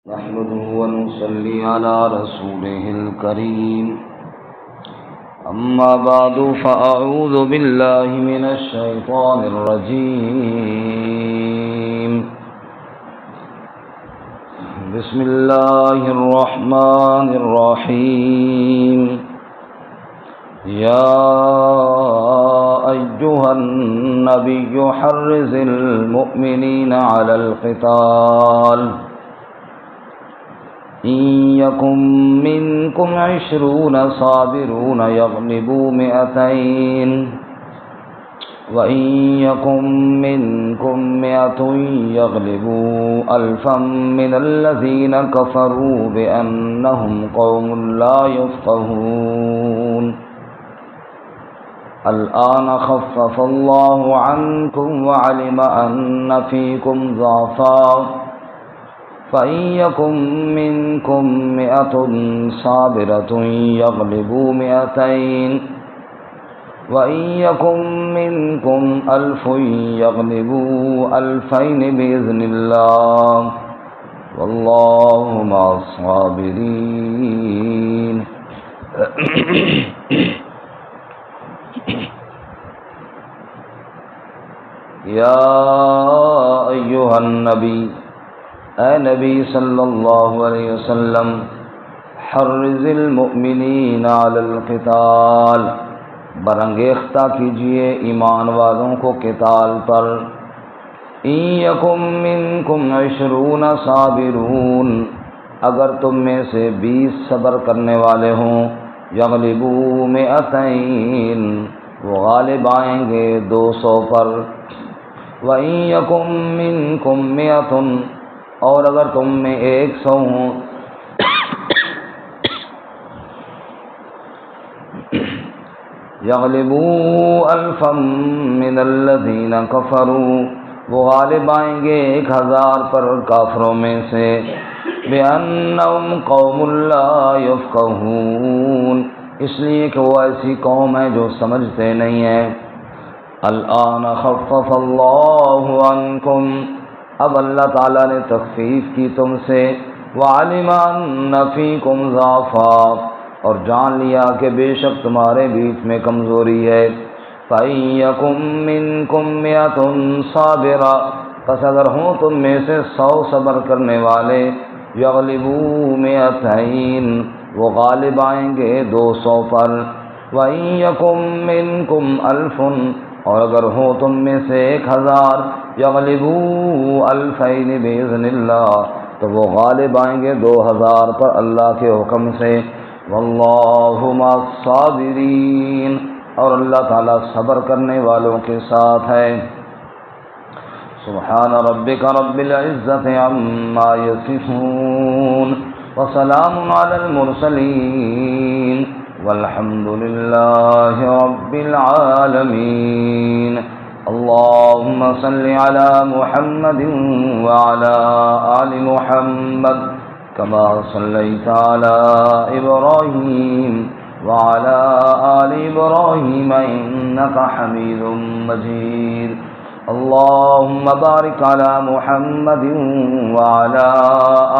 نحمده ونصلي على رسوله الكريم أما بعد فأعوذ بالله من الشيطان الرجيم بسم الله الرحمن الرحيم يا أيها النبي حرض المؤمنين على القتال إن يكن منكم 20 صابرون يغلبوا 200 وإن يكن منكم 100 يغلبوا 1000 من الذين كفروا بأنهم قوم لا يفقهون الآن خفف الله عنكم وعلم أن فيكم ضعفا فإن يكن منكم 100 صابرة يغلبوا 200 وإن يكن منكم 1000 يغلبوا 2000 بإذن الله والله مع الصابرين يا أيها النبي اے نبی صلی اللہ علیہ وسلم حرض المؤمنین علی القتال برانگیختہ کیجئے ایمان والوں کو قتال پر ان یکم منکم 20 صابرون اگر تم میں سے 20 صبر کرنے والے ہوں یغلبوا 200 وہ غالب آئیں گے 200 پر وان یکم منکم 100 اور اگر تم میں 100 ہوں یغلبوا 1000 من الذین کفروا وہ غالب آئیں گے 1000 پر کافروں میں سے بأنہم قوم لا یفقہون اس لیے کہ وہ ایسی قوم ہے جو سمجھتے نہیں ہیں الآن خفف اللہ عنکم اب اللہ تعالیٰ نے تخفیف کی تم سے وعلم ان فیکم ضعفا اور جان لیا کہ بے شک تمہارے بیچ میں کمزوری ہے فإن یکم منکم 100 صابرا پس اگر ہوں تم میں سے 100 صبر کرنے والے یغلبوا 200 وہ غالب آئیں گے 200 پر وإن یکم منکم 1000 اور اگر ہو تم میں سے 1000 یغلبوا 2000 بإذن اللہ تو وہ غالب آئیں گے 2000 پر اللہ کے حکم سے واللہ مع الصابرین اور اللہ تعالیٰ صبر کرنے والوں کے ساتھ ہے سبحان ربک رب العزت عما یصفون وسلام علی المرسلین والحمد للہ رب العالمین اللهم صل على محمد وعلى آل محمد كما صليت على إبراهيم وعلى آل إبراهيم إنك حميد مجيد اللهم بارك على محمد وعلى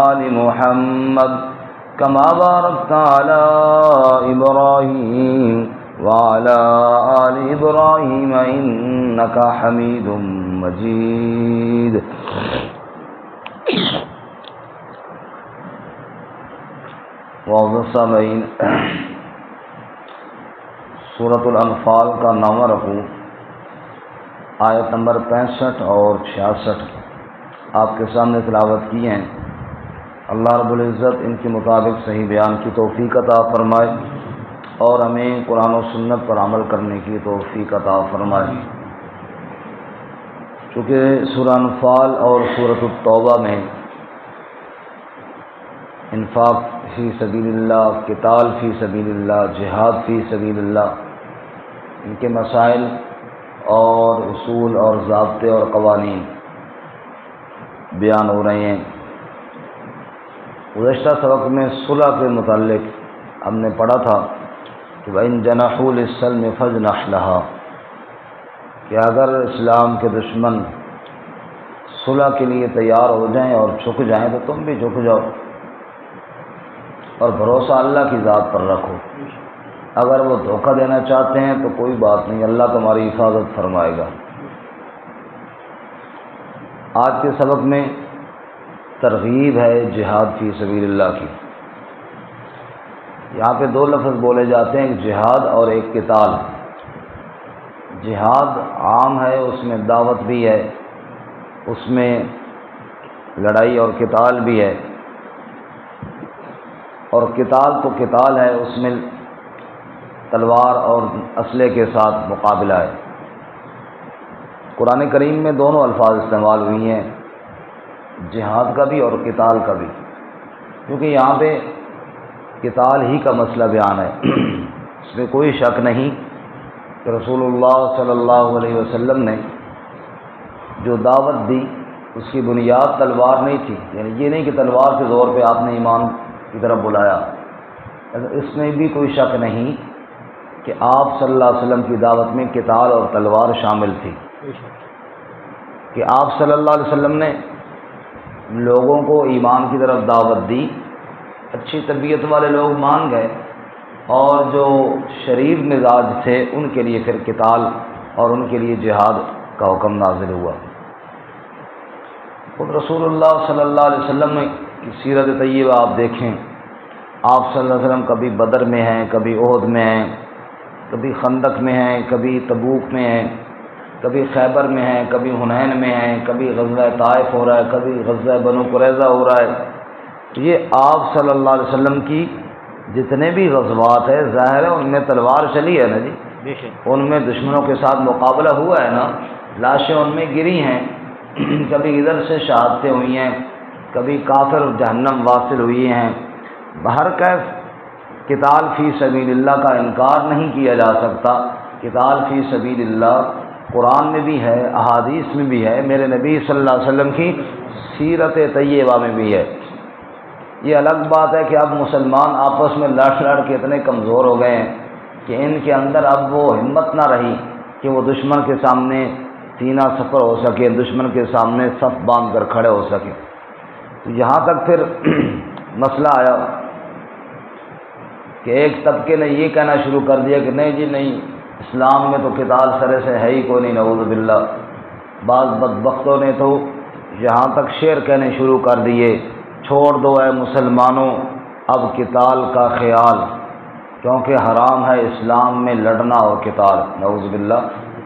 آل محمد كما باركت على إبراهيم وعلى آل إبراهيم إنك حميد مجيد سامعین سورۃ الانفال کا 9واں رکوع آیت نمبر 65 اور 66 آپ کے سامنے تلاوت کی ہیں اللہ رب العزت ان کے مطابق صحیح بیان کی توفیق عطا فرمائے اور ہمیں قرآن و سنت پر عمل کرنے کی توفیق عطا فرمائے چونکہ سورہ انفال اور سورۃ التوبہ میں انفاق فی سبیل اللہ قتال فی سبیل اللہ جہاد فی سبیل اللہ ان کے مسائل اور اصول اور ضابطے اور قوانین بیان ہو رہے ہیں گزشتہ سبق میں صلح کے متعلق ہم نے پڑھا تھا کہ وَإِن جَنَحُوا لِلسَّلْمِ فَاجْنَحْ لَهَا کہ اگر اسلام کے دشمن صلح کے لیے تیار ہو جائیں اور جھک جائیں تو تم بھی جھک جاؤ، اور بھروسہ اللہ کی ذات پر رکھو۔ اگر وہ دھوکہ دینا چاہتے ہیں تو کوئی بات نہیں، اللہ تمہاری حفاظت فرمائے گا۔ آج کے سبق میں ترغیب ہے جہاد فی سبیل اللہ کی۔ یہاں پہ دو لفظ بولے جاتے ہیں، ایک جہاد اور ایک قتال۔ جہاد عام ہے، اس میں دعوت بھی ہے، اس میں لڑائی اور قتال بھی ہے، اور قتال تو قتال ہے، اس میں تلوار اور اسلحے کے ساتھ مقابلہ ہے۔ قرآن کریم میں دونوں الفاظ استعمال ہوئی ہیں، جہاد کا بھی اور قتال کا بھی، کیونکہ یہاں پہ قتال ہی کا مسئلہ بیان ہے۔ اس میں کوئی شک نہیں کہ رسول اللہ صلی اللہ علیہ وسلم نے جو دعوت دی اس کی بنیاد تلوار نہیں تھی، یعنی یہ نہیں کہ تلوار کے زور پہ آپ نے ایمان کی طرف بلایا۔ اس میں بھی کوئی شک نہیں کہ آپ صلی اللہ علیہ وسلم کی دعوت میں قتال اور تلوار شامل تھی، کہ آپ صلی اللہ علیہ وسلم نے لوگوں کو ایمان کی طرف دعوت دی، اچھی طبیعت والے لوگ مان گئے، اور جو شریر مزاج تھے ان کے لیے پھر قتال اور ان کے لیے جہاد کا حکم نازل ہوا۔ خود رسول اللہ صلی اللہ علیہ وسلم کی سیرت طیبہ آپ دیکھیں، آپ صلی اللہ علیہ وسلم کبھی بدر میں ہیں، کبھی احد میں ہیں، کبھی خندق میں ہیں، کبھی تبوک میں ہیں، کبھی خیبر میں ہیں، کبھی حنین میں ہیں، کبھی غزوہ طائف ہو رہا ہے، کبھی غزوہ بنو قریظہ ہو رہا ہے۔ تو یہ آپ صلی اللہ علیہ وسلم کی جتنے بھی غزوات ہیں، ظاہر ہے ان میں تلوار چلی ہے نا جی، ان میں دشمنوں کے ساتھ مقابلہ ہوا ہے نا، لاشیں ان میں گری ہیں، کبھی ادھر سے شہادتیں ہوئی ہیں، کبھی کافر جہنم واصل ہوئی ہیں۔ بہرکیف قتال فی سبیل اللہ کا انکار نہیں کیا جا سکتا۔ قتال فی سبیل اللہ قرآن میں بھی ہے، احادیث میں بھی ہے، میرے نبی صلی اللہ علیہ وسلم کی سیرت طیبہ میں بھی ہے۔ یہ الگ بات ہے کہ اب مسلمان آپس میں لڑ لڑ کے اتنے کمزور ہو گئے ہیں کہ ان کے اندر اب وہ ہمت نہ رہی کہ وہ دشمن کے سامنے سینہ سفر ہو سکے، دشمن کے سامنے صف باندھ کر کھڑے ہو سکے۔ تو یہاں تک پھر مسئلہ آیا کہ ایک طبقے نے یہ کہنا شروع کر دیا کہ نہیں جی نہیں، اسلام میں تو قتال سرے سے ہے ہی کوئی نہیں، نعوذ باللہ۔ بعض بدبختوں نے تو یہاں تک شعر کہنے شروع کر دیے، چھوڑ دو اے مسلمانوں اب قتال کا خیال، کیونکہ حرام ہے اسلام میں لڑنا اور قتال، نعوذ باللہ۔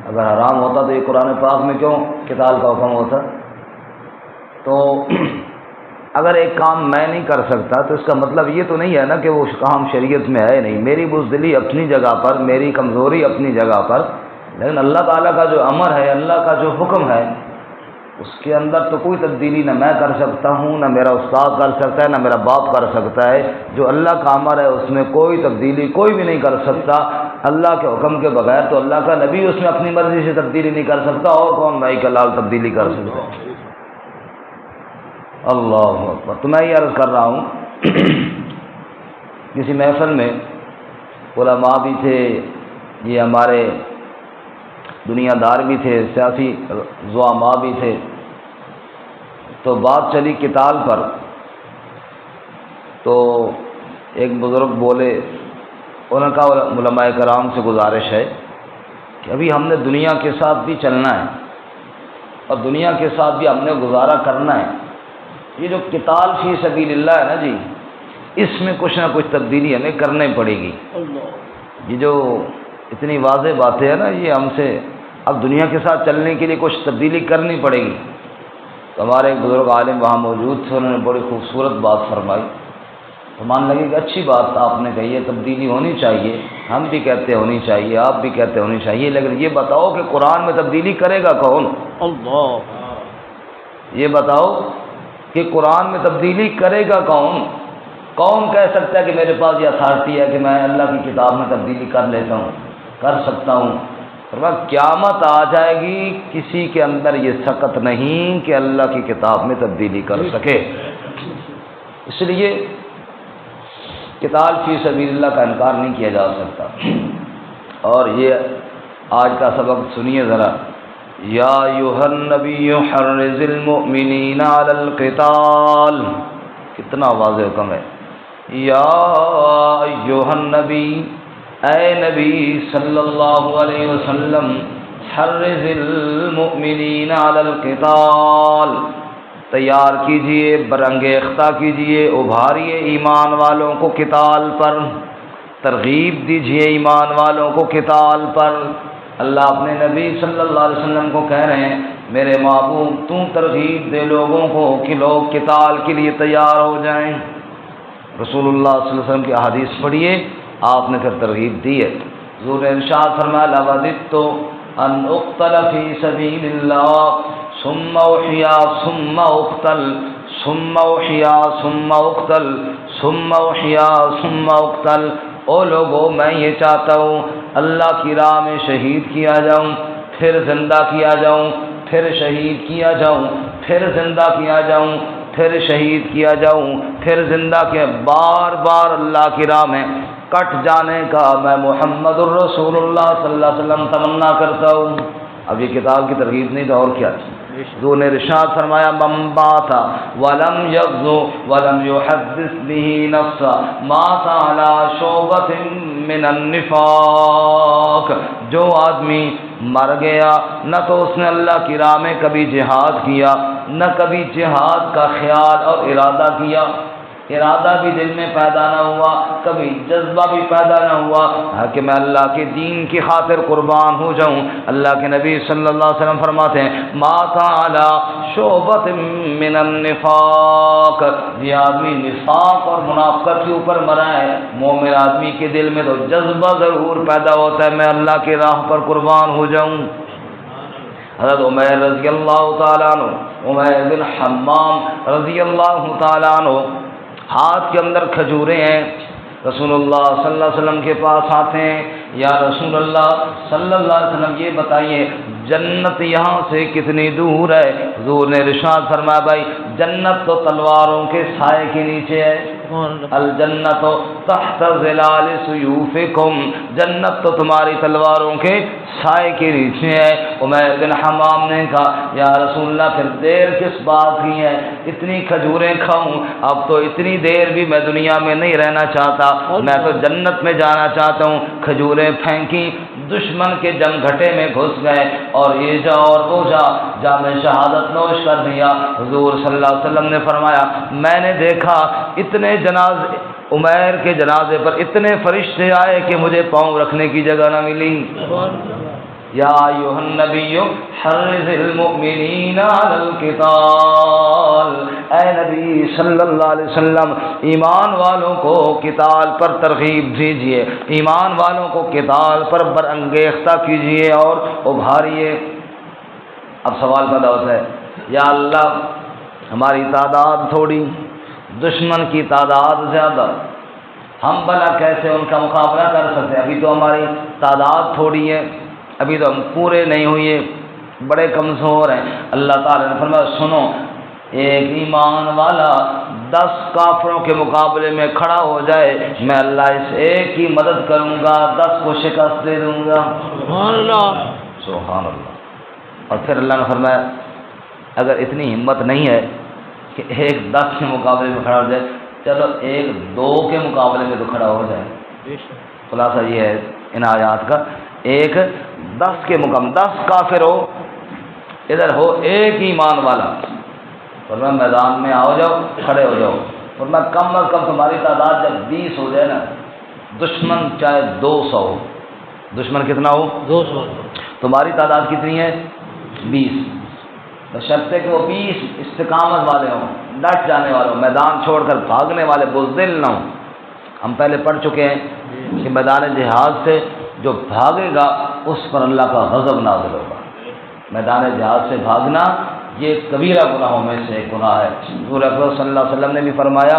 اگر حرام ہوتا تو یہ قرآن پاک میں کیوں قتال کا حکم ہوتا؟ تو اگر ایک کام میں نہیں کر سکتا تو اس کا مطلب یہ تو نہیں ہے نا کہ وہ کام شریعت میں ہے نہیں۔ میری بزدلی اپنی جگہ پر، میری کمزوری اپنی جگہ پر، لیکن اللہ تعالیٰ کا جو امر ہے، اللہ کا جو حکم ہے، اس کے اندر تو کوئی تبدیلی نہ میں کر سکتا ہوں، نہ میرا استاد کر سکتا ہے، نہ میرا باپ کر سکتا ہے۔ جو اللہ کا امر ہے اس میں کوئی تبدیلی کوئی بھی نہیں کر سکتا۔ اللہ کے حکم کے بغیر تو اللہ کا نبی اس میں اپنی مرضی سے تبدیلی نہیں کر سکتا، اور کون بھائی کا لال تبدیلی کر سکتا ہے؟ اللہ اکبر۔ تو میں یہ عرض کر رہا ہوں، کسی محفل میں علماء بھی تھے، یہ ہمارے دنیا دار بھی تھے، سیاسی زعماء بھی تھے، تو بات چلی قتال پر۔ تو ایک بزرگ بولے، انہوں نے کہا علماء کرام سے گزارش ہے کہ ابھی ہم نے دنیا کے ساتھ بھی چلنا ہے اور دنیا کے ساتھ بھی ہم نے گزارا کرنا ہے۔ یہ جو قتال فی سبیل اللہ ہے نا جی، اس میں کچھ نہ کچھ تبدیلی ہمیں کرنا ہی پڑے گی۔ یہ جو اتنی واضح باتیں ہیں نا، یہ ہم سے اب دنیا کے ساتھ چلنے کے لیے کچھ تبدیلی کرنی پڑے گی۔ تو ہمارے ایک بزرگ عالم وہاں موجود تھے، انہوں نے بڑی خوبصورت بات فرمائی، تو مان لگے کہ اچھی بات آپ نے کہی ہے، تبدیلی ہونی چاہیے، ہم بھی کہتے ہونی چاہیے، آپ بھی کہتے ہونی چاہیے، لیکن یہ بتاؤ کہ قرآن میں تبدیلی کرے گا کون؟ اللہ۔ یہ بتاؤ کہ قرآن میں تبدیلی کرے گا کون؟ کون کہہ سکتا ہے کہ میرے پاس یہ اتھارٹی ہے کہ میں اللہ کی کتاب میں تبدیلی کر لیتا ہوں، کر سکتا ہوں؟ قیامت آ جائے گی، کسی کے اندر یہ سکت نہیں کہ اللہ کی کتاب میں تبدیلی کر سکے۔ اس لیے قتال فی سبیل اللہ کا انکار نہیں کیا جا سکتا۔ اور یہ آج کا سبق سنیے ذرا، یا ایھا النبی حرض المؤمنین علی القتال، کتنا واضح حکم ہے، یا ایھا النبی، اے نبی صلی اللہ علیہ وسلم، حرض المؤمنین علی القتال، تیار کیجئے، برانگیختہ کیجئے، ابھاریے ایمان والوں کو قتال پر، ترغیب دیجئے ایمان والوں کو قتال پر۔ اللہ اپنے نبی صلی اللہ علیہ وسلم کو کہہ رہے ہیں، میرے محبوب تو ترغیب دے لوگوں کو کہ لوگ قتال کے لیے تیار ہو جائیں۔ رسول اللہ صلی اللہ علیہ وسلم کی احادیث پڑھیے، آپ نے پھر ترغیب دی ہے۔ حضور نے ارشاد فرمایا، لوددت ان اقتل فی سبیل اللہ ثم احیا ثم اقتل ثم احیا ثم اقتل ثم احیا ثم اقتل۔ او لوگوں، میں یہ چاہتا ہوں اللہ کی راہ میں شہید کیا جاؤں، پھر زندہ کیا جاؤں، پھر شہید کیا جاؤں، پھر زندہ کیا جاؤں، پھر شہید کیا جاؤں، پھر زندہ کیا، بار بار اللہ کی راہ میں کٹ جانے کا میں محمد الرسول اللہ صلی اللہ علیہ وسلم تمنا کرتا ہوں۔ اب یہ کتاب کی ترغیب نہیں تو اور کیا تھی؟ حضور نے ارشاد فرمایا، من بات ولم یغزو ولم یحدث به نفسا مات علی شعبۃ من النفاق۔ جو آدمی مر گیا نہ تو اس نے اللہ کی راہ میں کبھی جہاد کیا، نہ کبھی جہاد کا خیال اور ارادہ کیا، ارادہ بھی دل میں پیدا نہ ہوا، کبھی جذبہ بھی پیدا نہ ہوا کہ میں اللہ کے دین کی خاطر قربان ہو جاؤں۔ اللہ کے نبی صلی اللہ علیہ وسلم فرماتے ہیں، مات علی شعبۃ من النفاق، یہ آدمی نفاق اور منافقت کے اوپر مرا ہے۔ مومن آدمی کے دل میں تو جذبہ ضرور پیدا ہوتا ہے، میں اللہ کی راہ پر قربان ہو جاؤں۔ حضرت عمیر رضی اللہ تعالیٰ عنہ، عمیر بن حمام رضی اللہ تعالیٰ عنہ، ہاتھ کے اندر کھجوریں ہیں، رسول اللہ صلی اللہ علیہ وسلم کے پاس آتے ہیں، یا رسول اللہ صلی اللہ علیہ وسلم یہ بتائیے جنت یہاں سے کتنی دور ہے؟ حضور نے ارشاد فرمایا، بھائی جنت تو تلواروں کے سائے کے نیچے ہے، الجنت تحت ظلال سیوفکم، جنت تو تمہاری تلواروں کے سائے کے نیچے ہے۔ عمیر بن حمام نے کہا، یا رسول اللہ پھر دیر کس بات کی ہے، اتنی کھجوریں کھاؤں، اب تو اتنی دیر بھی میں دنیا میں نہیں رہنا چاہتا، میں تو جنت میں جانا چاہتا ہوں۔ کھجوریں پھینکی، دشمن کے جنگ گھٹے میں گھس گئے، اور یہ جا اور وہ جا، جام شہادت نوش کر دیا۔ حضور صلی اللہ علیہ وسلم نے فرمایا، میں نے دیکھا اتنے جنازے، عمیر کے جنازے پر اتنے فرشتے آئے کہ مجھے پاؤں رکھنے کی جگہ نہ ملی۔ یا ایھا النبی حرض المؤمنین علی القتال، اے نبی صلی اللہ علیہ وسلم ایمان والوں کو قتال پر ترغیب دیجیے، ایمان والوں کو قتال پر برانگیختہ کیجیے اور ابھاریے۔ اب سوال پیدا ہوتا ہے، یا اللہ ہماری تعداد تھوڑی، دشمن کی تعداد زیادہ، ہم بھلا کیسے ان کا مقابلہ کر سکتے؟ ابھی تو ہماری تعداد تھوڑی ہے، ابھی تو ہم پورے نہیں ہوئے، بڑے کمزور ہیں۔ اللہ تعالیٰ نے فرمایا، سنو، ایک ایمان والا 10 کافروں کے مقابلے میں کھڑا ہو جائے، میں اللہ اس ایک کی مدد کروں گا، 10 کو شکست دے دوں گا۔ سبحان اللہ، سبحان اللہ۔ اور پھر اللہ نے فرمایا، اگر اتنی ہمت نہیں ہے کہ ایک 10 کے مقابلے میں کھڑا ہو جائے، چلو ایک 2 کے مقابلے میں تو کھڑا ہو جائے۔ خلاصہ یہ ہے ان آیات کا، ایک 10 کے مقابلے، 10 کافر ہو، ادھر ہو ایک ایمان والا، فرمایا میدان میں آ جاؤ، کھڑے ہو جاؤ۔ فرمایا کم از کم تمہاری تعداد جب 20 ہو جائے نا، دشمن چاہے 200 ہو، دشمن کتنا ہو؟ 200، تمہاری تعداد کتنی ہے؟ 20، بشرطے کہ وہ 20 استقامت والے ہوں، ڈٹ جانے والے ہوں، میدان چھوڑ کر بھاگنے والے بزدل نہ ہوں۔ ہم پہلے پڑھ چکے ہیں کہ میدان جہاد سے جو بھاگے گا اس پر اللہ کا غضب نازل ہوگا۔ میدان جہاد سے بھاگنا یہ کبیرہ گناہوں میں سے ایک گناہ ہے۔ حضور اکرم صلی اللہ علیہ وسلم نے بھی فرمایا،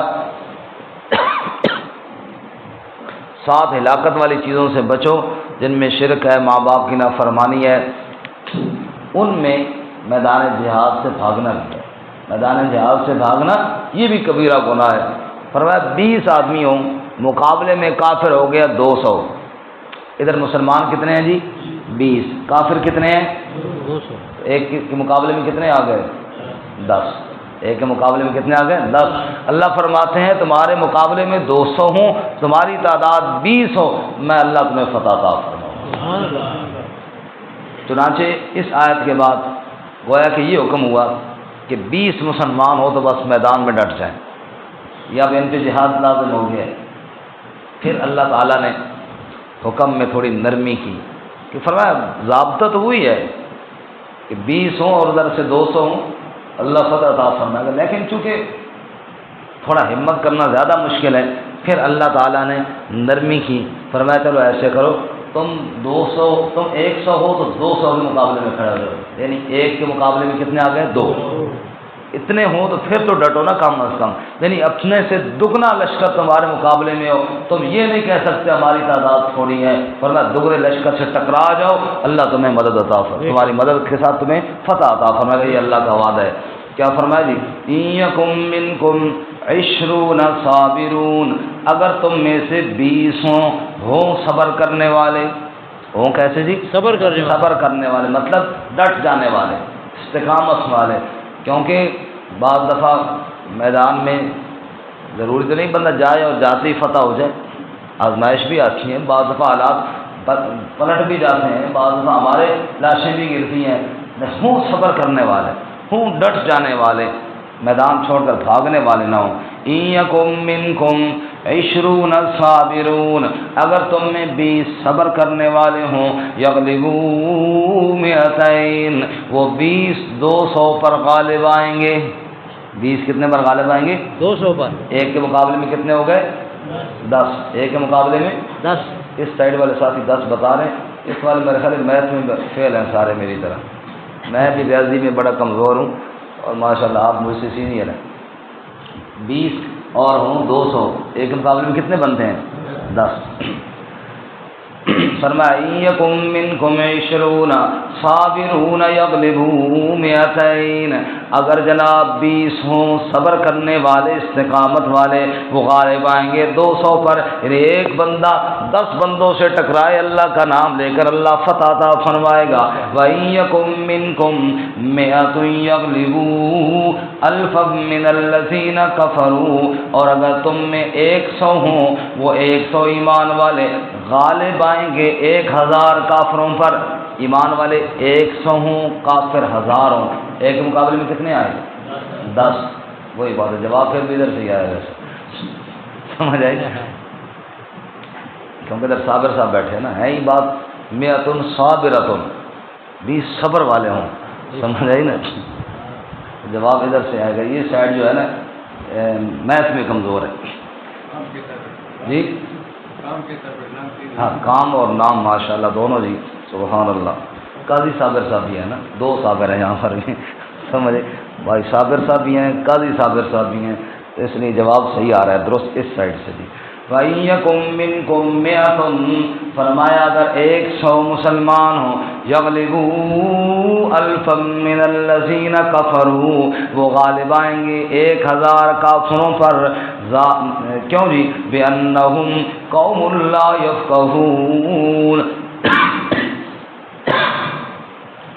7 ہلاکت والی چیزوں سے بچو، جن میں شرک ہے، ماں باپ کی نافرمانی ہے، ان میں میدان جہاد سے بھاگنا بھی ہے۔ میدان جہاد سے بھاگنا یہ بھی کبیرہ گناہ ہے۔ فرمایا 20 آدمی ہوں، مقابلے میں کافر ہو گیا 200، ادھر مسلمان کتنے ہیں جی؟ 20. کافر کتنے ہیں؟ 200. ایک کے مقابلے میں کتنے آ گئے؟ 10. ایک کے مقابلے میں کتنے آ گئے؟ 10. اللہ فرماتے ہیں تمہارے مقابلے میں 200 ہوں، تمہاری تعداد 20 ہو، میں اللہ تمہیں فتح عطا فرماؤں. چنانچہ اس آیت کے بعد گویا کہ یہ حکم ہوا کہ 20 مسلمان ہو تو بس میدان میں ڈٹ جائیں، یا اب ان پہ جہاد لازم ہو گیا. پھر اللہ تعالیٰ نے حکم میں تھوڑی نرمی کی کہ فرمایا ضابطہ تو وہی ہے کہ 20 ہوں اور ادھر سے 200 ہوں، اللہ فتح عطا فرمائے گا، لیکن چونکہ تھوڑا ہمت کرنا زیادہ مشکل ہے، پھر اللہ تعالیٰ نے نرمی کی، فرمایا چلو ایسے کرو تم 100 ہو تو 200 کے مقابلے میں کھڑے ہو جاؤ، یعنی ایک کے مقابلے میں کتنے آ گئے؟ 2. اتنے ہوں تو پھر تو ڈٹو نا کم از کم، یعنی اپنے سے دگنا لشکر تمہارے مقابلے میں ہو، تم یہ نہیں کہہ سکتے ہماری تعداد تھوڑی ہے، ورنہ دگنے لشکر سے ٹکرا جاؤ، اللہ تمہیں مدد عطا فرمائے، تمہاری مدد کے ساتھ تمہیں فتح عطا فرمائے گا. یہ اللہ کا وعدہ ہے. کیا فرمایا جی؟ یکم منکم 20 صابرون، اگر تم میں سے 20 ہوں صبر کرنے والے. ہوں کیسے جی؟ صبر کرنے والے مطلب ڈٹ جانے والے، استقامت والے. کیونکہ بعض دفعہ میدان میں ضروری تو نہیں بندہ جائے اور جاتے ہی فتح ہو جائے، آزمائش بھی آتی ہے، بعض دفعہ حالات پلٹ بھی جاتے ہیں، بعض دفعہ ہمارے لاشیں بھی گرتی ہیں. ہوں صبر کرنے والے، ہوں ڈٹ جانے والے، میدان چھوڑ کر بھاگنے والے نہ ہوں. یکم منکم 20 صابرون، اگر تم میں 20 صبر کرنے والے ہوں، یغلبوا 200، وہ 20 200 پر غالب آئیں گے. 20 کتنے پر غالب آئیں گے؟ 200 پر. ایک کے مقابلے میں کتنے ہو گئے؟ 10. ایک کے مقابلے میں 10. اس سائڈ والے ساتھی 10 بتا رہے ہیں، اس والے میرے خیال میتھ میں فیل ہیں سارے میری طرح، میں بھی ریاضی میں بڑا کمزور ہوں اور ماشاءاللہ آپ مجھ سے سینئر ہیں. 20 اور ہوں 200، ایک کے مقابلے میں کتنے بنتے ہیں؟ 10. فرمایا یکم منکم 20 صابرون یغلبوا 200، اگر جناب 20 ہوں صبر کرنے والے استقامت والے، وہ غالب آئیں گے 200 پر. یعنی ایک بندہ 10 بندوں سے ٹکرائے، اللہ کا نام لے کر اللہ فتح عطا فرمائے گا. وَإِن مِّنكُم 100 يَغْلِبُوا أَلْفًا مِّنَ الَّذِينَ كَفَرُوا، اور اگر تم میں 100 ہوں، وہ 100 ایمان والے غالب آئیں گے 1000 کافروں پر. ایمان والے 100 ہوں، کافر 1000 ہوں، ایک کے مقابلے میں کتنے آئے؟ 10. وہی بات ہے، جواب پھر بھی ادھر سے ہی آئے گا، سمجھ آئی؟ کیونکہ ادھر صابر صاحب بیٹھے نا، ہے ہی بات 100 صابرۃ، 20 صبر والے ہوں، سمجھ آئی نا؟ جواب ادھر سے آئے گا. یہ سائڈ جو ہے نا میتھ میں کمزور ہے جی. ہاں کام اور نام ماشاءاللہ دونوں جی، سبحان اللہ. قاضی صابر صاحب بھی ہیں نا، 2 صابر ہیں یہاں پر بھی، سمجھے بھائی، صابر صاحب بھی ہیں، قاضی صابر صاحب بھی ہیں، اس لیے جواب صحیح آ رہا ہے درست اس سائڈ سے بھی. وَإِن مِّنكُم 100، فرمایا اگر 100 مسلمان ہوں، یغلبوا ألفًا مِّنَ الَّذِينَ كَفَرُوا، وہ غالب آئیں گے 1000 کافروں پر. کیوں جی؟ بِأَنَّهُمْ قَوْمٌ لَّا يَفْقَهُونَ،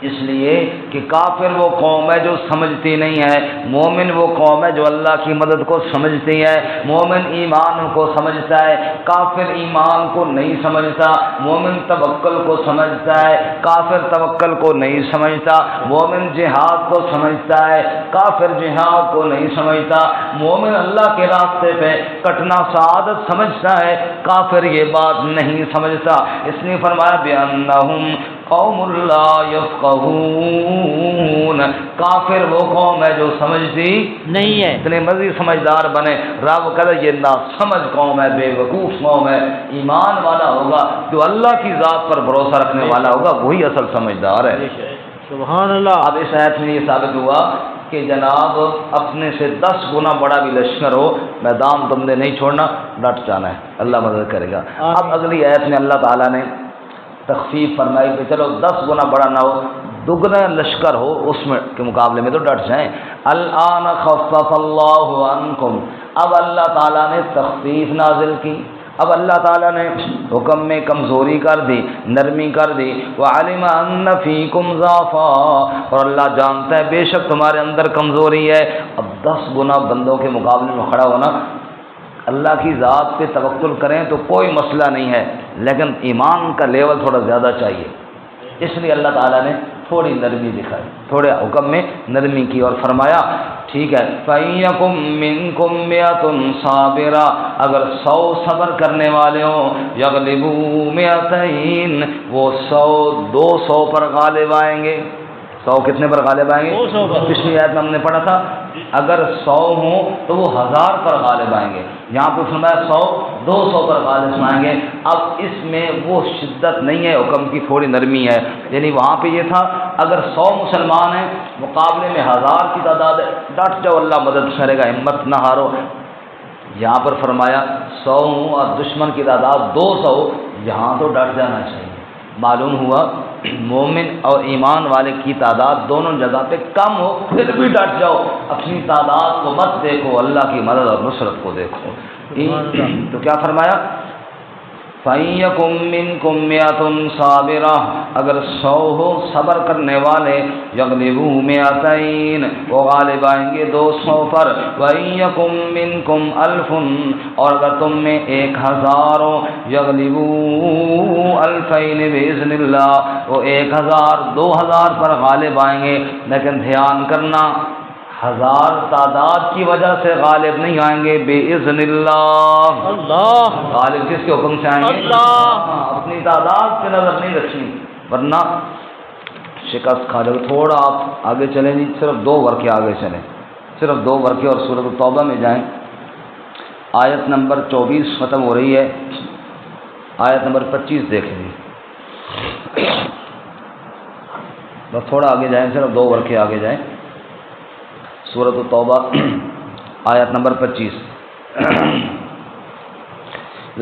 اس لیے کہ کافر وہ قوم ہے جو سمجھتی نہیں ہے، مومن وہ قوم ہے جو اللہ کی مدد کو سمجھتی ہے. مومن ایمان کو سمجھتا ہے، کافر ایمان کو نہیں سمجھتا. مومن توکل کو سمجھتا ہے، کافر توکل کو نہیں سمجھتا. مومن جہاد کو سمجھتا ہے، کافر جہاد کو نہیں سمجھتا. مومن اللہ کے راستے پہ کٹنا سعادت سمجھتا ہے، کافر یہ بات نہیں سمجھتا. اس نے فرمایا بِأَنَّهُمْ قوم لا یفقہون، کافر وہ قوم ہے جو سمجھتی نہیں ہے. اتنے مرضی سمجھدار بنے، رب کہتا یہ نا سمجھ قوم ہے، بے وقوف قوم ہے. ایمان والا ہوگا جو اللہ کی ذات پر بھروسہ رکھنے والا ہوگا وہی اصل سمجھدار ہے. سبحان اللہ. اب اس آیت میں یہ ثابت ہوا کہ جناب اپنے سے 10 گنا بڑا بھی لشکر ہو، میدان تم نے نہیں چھوڑنا، ڈٹ جانا ہے، اللہ مدد کرے گا. اب اگلی آیت میں اللہ تعالیٰ نے تخفیف فرمائی کہ چلو 10 گنا بڑا نہ ہو، دگنا لشکر ہو، اس میں کے مقابلے میں تو ڈٹ جائیں. الآن خفف اللہ عنکم، اب اللہ تعالیٰ نے تخفیف نازل کی، اب اللہ تعالیٰ نے حکم میں کمزوری کر دی، نرمی کر دی. وَعَلِمَ أَنَّ فِيكُمْ ضَعْفًا، اور اللہ جانتا ہے بے شک تمہارے اندر کمزوری ہے. اب 10 گنا بندوں کے مقابلے میں کھڑا ہونا، اللہ کی ذات پہ توکل کریں تو کوئی مسئلہ نہیں ہے، لیکن ایمان کا لیول تھوڑا زیادہ چاہیے. اس لیے اللہ تعالیٰ نے تھوڑی نرمی دکھائی، تھوڑے حکم میں نرمی کی، اور فرمایا ٹھیک ہے فَإِنْ مِنْكُمْ مِئَةٌ صَابِرَةٌ، اگر 100 صبر کرنے والے ہوں، يَغْلِبُوا مِئَتَيْنِ، وہ 200 پر غالب آئیں گے. 100 کتنے پر غالب آئیں گے؟ 200 پر. پچھلی آیت میں ہم نے پڑھا تھا اگر 100 ہوں تو وہ 1000 پر غالب آئیں گے. یہاں پہ فرمایا 100 200 پر غالب آئیں گے. اب اس میں وہ شدت نہیں ہے، حکم کی تھوڑی نرمی ہے. یعنی وہاں پہ یہ تھا اگر 100 مسلمان ہیں مقابلے میں 1000 کی تعداد ہے، ڈٹ جاؤ، اللہ مدد کرے گا، ہمت نہ ہارو. یہاں پر فرمایا 100 ہوں اور دشمن کی تعداد 200، یہاں تو ڈٹ جانا چاہیے. معلوم ہوا مومن اور ایمان والے کی تعداد دونوں جگہ پہ کم ہو پھر بھی ڈٹ جاؤ، اپنی تعداد کو مت دیکھو، اللہ کی مدد اور نصرت کو دیکھو. تو کیا فرمایا؟ فَإِنْ مِنْكُمْ مِئَةٌ صَابِرَةٌ، اگر 100 ہو صبر کرنے والے، يَغْلِبُوا مِئَتَيْنِ، وہ غالب آئیں گے 200 پر. وَإِنْ مِنْكُمْ أَلْفٌ، اور اگر تم میں 1000 ہو، يَغْلِبُوا أَلْفَيْنِ بِإِذْنِ اللَّهِ، وہ 1000 2000 پر غالب آئیں گے. لیکن دھیان کرنا 1000 تعداد کی وجہ سے غالب نہیں آئیں گے، بِإِذْنِ اللَّهِ، اللہ، غالب کس کے حکم سے آئیں گے؟ اللہ. اپنی تعداد پہ نظر نہیں رکھنی ورنہ شکست کھا جاؤ. تھوڑا آپ آگے چلیں جی، صرف 2 ورقے آگے چلیں، صرف 2 ورقے، اور سورۃ التوبہ میں جائیں. آیت نمبر 24 ختم ہو رہی ہے، آیت نمبر 25 دیکھیں گے. بس تھوڑا آگے جائیں، صرف 2 ورقے آگے جائیں. سورۃ التوبہ آیت نمبر 25.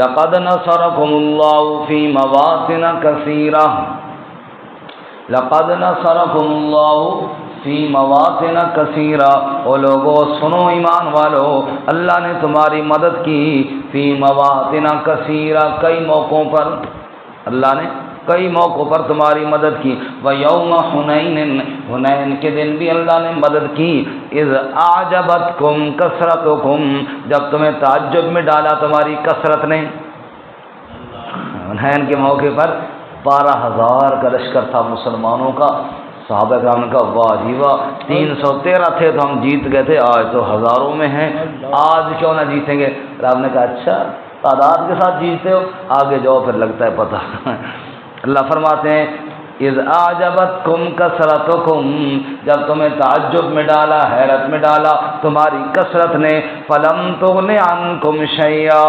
لقد نصركم الله في مواطن كثيرة، لقد نصركم الله فی مواطن کثیرہ، او لوگو سنو ایمان والو، اللہ نے تمہاری مدد کی فی مواطن کثیرہ، کئی موقعوں پر، اللہ نے کئی موقعوں پر تمہاری مدد کی. وَيَوْمَ حُنَيْنٍ، حنین کے دن بھی اللہ نے مدد کی. اِذْ أَعْجَبَتْكُمْ كَثْرَتُكُمْ، جب تمہیں تعجب میں ڈالا تمہاری کثرت نے. حنین کے موقع پر 12,000 کا لشکر تھا مسلمانوں کا. صحابہ کرام نے کہا واہ جی واہ، 313 تھے تو ہم جیت گئے تھے، آج تو ہزاروں میں ہیں، آج کیوں نہ جیتیں گے. رب نے کہا اچھا تعداد کے ساتھ جیتے ہو، آگے جاؤ پھر لگتا ہے پتہ. اللہ فرماتے ہیں اذ اعجبتکم کثرتکم، جب تمہیں تعجب میں ڈالا، حیرت میں ڈالا تمہاری کثرت نے، فلم تغن عنکم شیئا،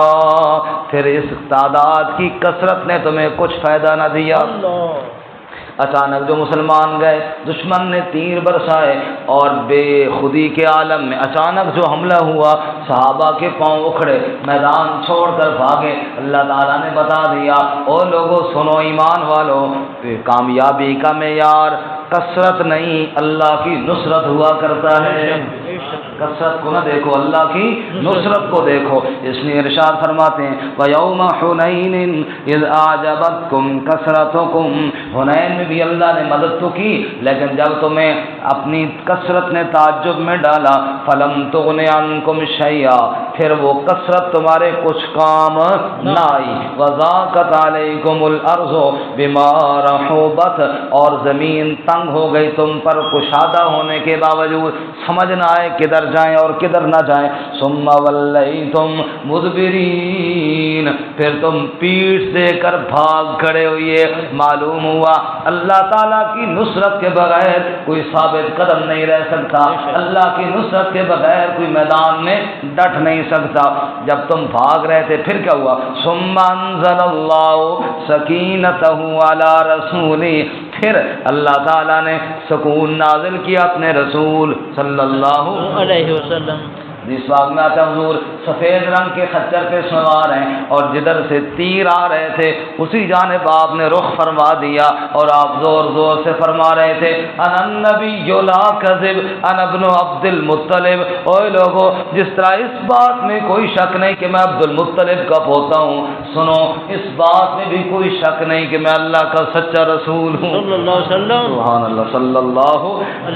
پھر اس تعداد کی کثرت نے تمہیں کچھ فائدہ نہ دیا. اچانک جو مسلمان گئے، دشمن نے تیر برسائے اور بے خودی کے عالم میں اچانک جو حملہ ہوا، صحابہ کے پاؤں اکھڑے، میدان چھوڑ کر بھاگے. اللہ تعالیٰ نے بتا دیا او لوگوں سنو ایمان والو، کامیابی کا معیار کثرت نہیں اللہ کی نصرت ہوا کرتا ہے. کثرت کو نہ دیکھو، اللہ کی نصرت کو دیکھو. اس لیے ارشاد فرماتے ہیں وَيَوْمَ حُنَيْنٍ إِذْ أَعْجَبَتْكُمْ كَثْرَتُكُمْ، حنین میں بھی اللہ نے مدد تو کی، لیکن جب تمہیں اپنی کثرت نے تعجب میں ڈالا، فَلَمْ تُغْنِ عَنْكُمْ شَيْئًا، پھر وہ کثرت تمہارے کچھ کام نہ آئی. وَضَاقَتْ عَلَيْكُمُ الْأَرْضُ بِمَا رَحُوبَتْ، اور زمین تنگ ہو گئی تم پر کشادہ ہونے کے باوجود، سمجھ نہ آئے کدھر جائیں اور کدھر نہ جائیں. ثم ولیتم مدبرین، پھر تم پیٹھ دے کر بھاگ کھڑے ہوئے. معلوم ہوا اللہ تعالیٰ کی نصرت کے بغیر کوئی ثابت قدم نہیں رہ سکتا، اللہ کی نصرت کے بغیر کوئی میدان میں ڈٹ نہیں سکتا. جب تم بھاگ رہے تھے پھر کیا ہوا؟ ثم انزل اللہ سکینتہ علی رسولہ، پھر اللہ تعالیٰ نے سکون نازل کیا اپنے رسول صلی اللہ علیہ وسلم جس باغ میں آتا حضور سفید رنگ کے خچر پہ سوار ہیں اور جدھر سے تیر آ رہے تھے اسی جانب آپ نے رخ فرما دیا اور آپ زور زور سے فرما رہے تھے انا النبی لا کذب انا ابن عبد المطلب۔ اوے لوگو، جس طرح اس بات میں کوئی شک نہیں کہ میں عبد المطلب کا پوتا ہوں، سنو اس بات میں بھی کوئی شک نہیں کہ میں اللہ کا سچا رسول ہوں صلی اللہ علیہ وسلم۔ سبحان اللہ صلی اللہ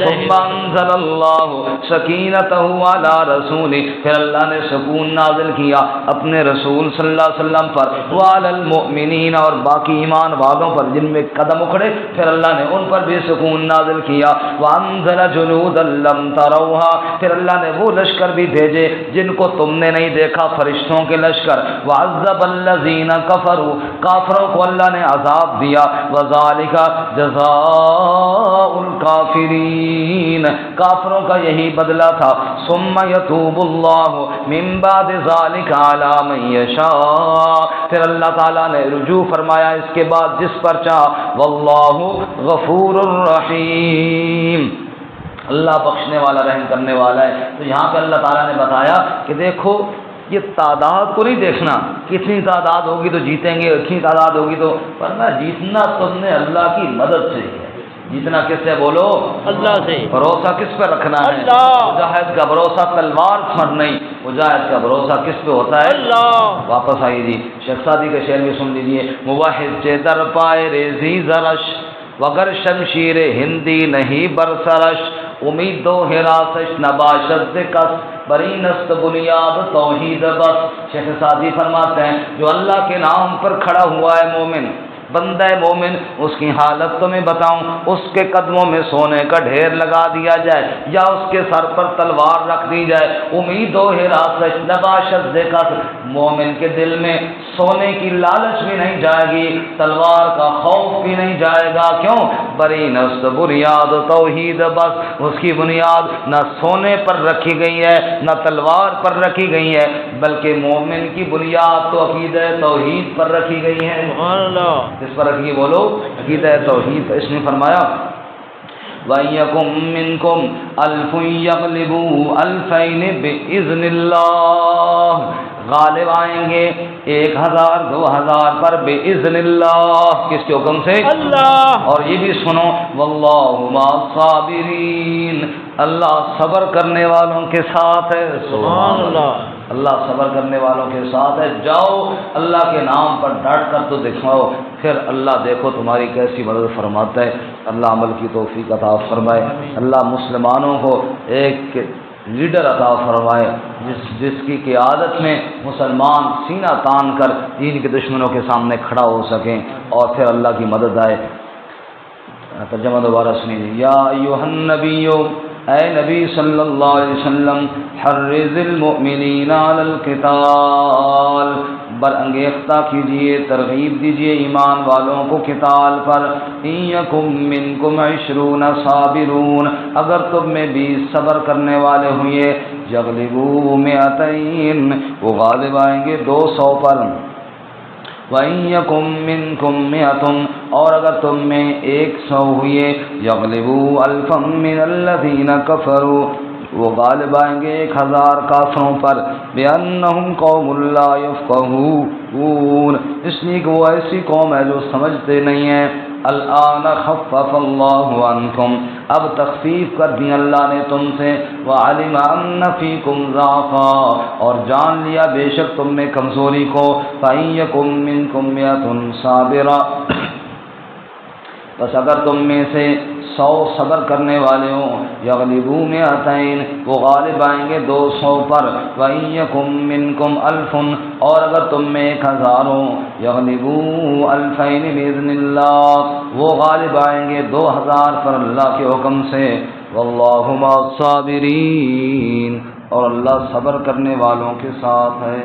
ثم انزل اللہ سکینتہ علی رسولہ، پھر اللہ نے سکون نازل کیا اپنے رسول صلی اللہ علیہ وسلم پر، وعلی المؤمنین، اور باقی ایمان والوں پر جن میں قدم اکھڑے پھر اللہ نے ان پر بھی سکون نازل کیا، وانزل جنودا لم تروها، پھر اللہ نے وہ لشکر بھی بھیجے جن کو تم نے نہیں دیکھا، فرشتوں کے لشکر، وعذب الذین کفروا، کافروں کو اللہ نے عذاب دیا، وذالک جزاء الکافرین، کافروں کا یہی بدلہ تھا، ثم یتوب اللہ من بعد ذالک علی من یشاء، پھر اللہ تعالیٰ نے رجوع فرمایا اس کے بعد جس پر چاہا، واللہ غفور الرحیم، اللہ بخشنے والا رحم کرنے والا ہے۔ تو یہاں پہ اللہ تعالیٰ نے بتایا کہ دیکھو یہ تعداد کو نہیں دیکھنا، کتنی تعداد ہوگی تو جیتیں گے، اتنی تعداد ہوگی تو، ورنہ جیتنا تم نے اللہ کی مدد سے ہے۔ جیتنا کس سے بولو؟ اللہ سے۔ بھروسہ کس پہ رکھنا ہے؟ اللہ۔ مجاہد کا بھروسہ تلوار پر نہیں، مجاہد کا بھروسہ کس پہ ہوتا ہے؟ اللہ۔ واپس آئیے جی، شیخ سعدی کے شعر بھی سن لیجیے، موحد چے در پائے ریزی زرش، وگر شمشیر ہندی نہیں برسرش، امید و حراسش نباشد کس، برینست بنیاد توحید بس۔ شیخ سعدی فرماتے ہیں جو اللہ کے نام پر کھڑا ہوا ہے مومن، بندہ مومن، اس کی حالت تو میں بتاؤں، اس کے قدموں میں سونے کا ڈھیر لگا دیا جائے یا اس کے سر پر تلوار رکھ دی جائے، امید و حراسش نباشت ذکر، مومن کے دل میں سونے کی لالچ بھی نہیں جائے گی، تلوار کا خوف بھی نہیں جائے گا، کیوں؟ بری نست بنیاد توحید بس، اس کی بنیاد نہ سونے پر رکھی گئی ہے نہ تلوار پر رکھی گئی ہے، بلکہ مومن کی بنیاد تو عقیدہ توحید پر رکھی گئی ہے۔ سبحان اللہ۔ کس پر رکھی بولو؟ عقیدہ توحید۔ اس نے فرمایا وَإِيَّكُمْ مِنْكُمْ أَلْفٌ يَغْلِبُوا أَلْفَيْنِ بِإِذْنِ اللَّهِ، غالب آئیں گے 1000 2000 پر بِإِذْنِ اللَّهِ، کس کے حکم سے؟ اللہ۔ اور یہ بھی سنو وَاللَّهُ مَعَ الصَّابِرِينَ، اللہ صبر کرنے والوں کے ساتھ ہے۔ سبحان اللہ، اللہ صبر کرنے والوں کے ساتھ ہے۔ جاؤ اللہ کے نام پر ڈٹ کر تو دکھاؤ، پھر اللہ دیکھو تمہاری کیسی مدد فرماتا ہے۔ اللہ عمل کی توفیق عطا فرمائے، اللہ مسلمانوں کو ایک لیڈر عطا فرمائے جس کی قیادت میں مسلمان سینہ تان کر دین کے دشمنوں کے سامنے کھڑا ہو سکیں اور پھر اللہ کی مدد آئے۔ ترجمہ دوبارہ سنیے، یا ایھا النبی، اے نبی صلی اللہ علیہ وسلم، حرض المؤمنین علی القتال، برانگیختہ کیجئے، ترغیب دیجئے ایمان والوں کو قتال پر، ان یکم منکم 20 صابرون، اگر تم میں 20 صبر کرنے والے ہوئے، یغلبوا 200، وہ غالب آئیں گے 200 پر، وَإِن يَكُن مِّنكُم 100، اور اگر تم میں 100 ہوئے، یغلبوا 1000 مِّنَ الَّذِينَ كَفَرُوا، وہ غالب آئیں گے 1000 کافروں پر، بِأَنَّهُمْ قَوْمٌ لَّا يَفْقَهُونَ، اس لیے کہ وہ ایسی قوم ہے جو سمجھتے نہیں ہیں۔ الآن خفف اللہ عنکم، اب تخفیف کر دی اللہ نے تم سے، وعلم ان فیکم ضعفا، اور جان لیا بے شک تم میں کمزوری کو، فإن یکم منکم 100 صابرا، بس اگر تم میں سے 100 صبر کرنے والے ہوں، یغلبوا 200، وہ غالب آئیں گے 200 پر، وَإِن یَکُن مِّنکُمْ 1000، اور اگر تم میں 1000 ہوں، یغلبوا 2000 بِإِذْنِ اللَّهِ، وہ غالب آئیں گے 2000 پر اللہ کے حکم سے، وَاللَّهُ مَعَ الصَّابِرِينَ، اور اللہ صبر کرنے والوں کے ساتھ ہے۔